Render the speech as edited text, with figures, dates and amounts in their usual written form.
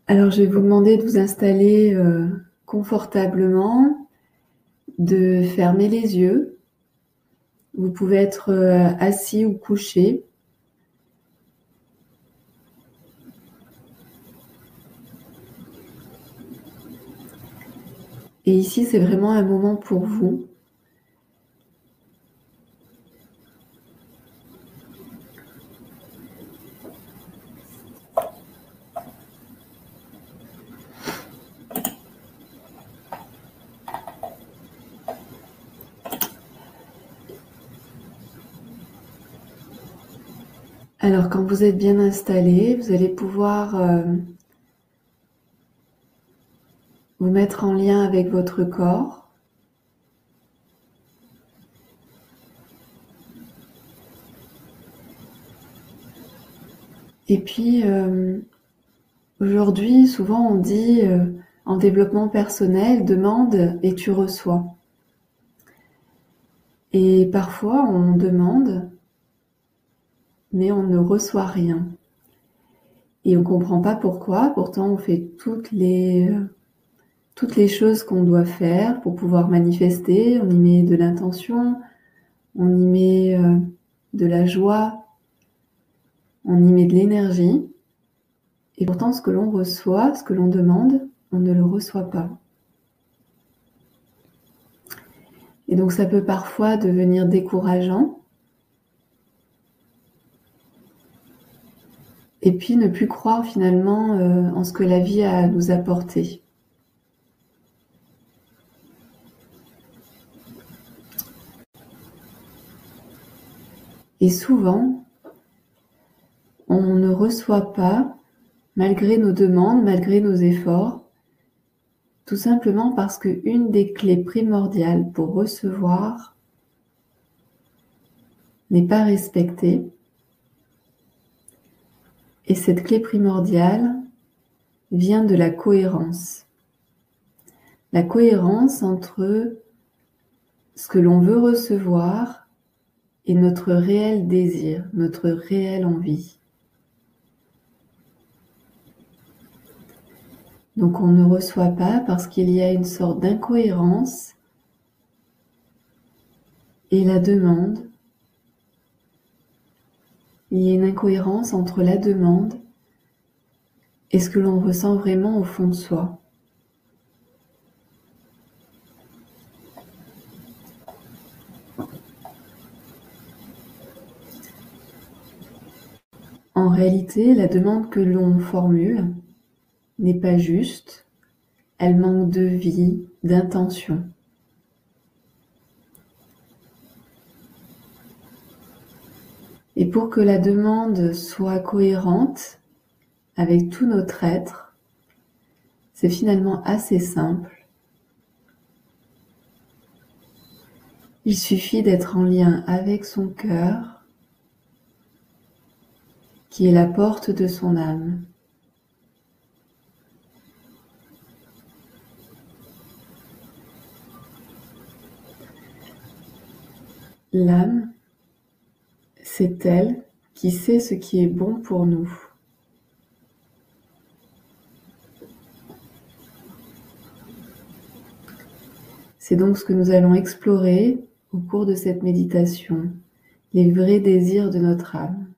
Alors, je vais vous demander de vous installer confortablement, de fermer les yeux. Vous pouvez être assis ou couché. Et ici, c'est vraiment un moment pour vous. Alors, quand vous êtes bien installé, vous allez pouvoir vous mettre en lien avec votre corps. Et puis, aujourd'hui, souvent on dit en développement personnel, demande et tu reçois. Et parfois on demande, mais on ne reçoit rien. Et on ne comprend pas pourquoi, pourtant on fait toutes les choses qu'on doit faire pour pouvoir manifester. On y met de l'intention, on y met de la joie, on y met de l'énergie. Et pourtant, ce que l'on reçoit, ce que l'on demande, on ne le reçoit pas. Et donc, ça peut parfois devenir décourageant. Et puis, ne plus croire finalement en ce que la vie a à nous apporter. Et souvent, on ne reçoit pas, malgré nos demandes, malgré nos efforts, tout simplement parce qu'une des clés primordiales pour recevoir n'est pas respectée. Et cette clé primordiale vient de la cohérence. La cohérence entre ce que l'on veut recevoir et notre réel désir, notre réelle envie. Donc on ne reçoit pas parce qu'il y a une sorte d'incohérence et la demande. Il y a une incohérence entre la demande et ce que l'on ressent vraiment au fond de soi. En réalité, la demande que l'on formule n'est pas juste, elle manque de vie, d'intention. Et pour que la demande soit cohérente avec tout notre être, c'est finalement assez simple. Il suffit d'être en lien avec son cœur, qui est la porte de son âme. L'âme, c'est elle qui sait ce qui est bon pour nous. C'est donc ce que nous allons explorer au cours de cette méditation, les vrais désirs de notre âme.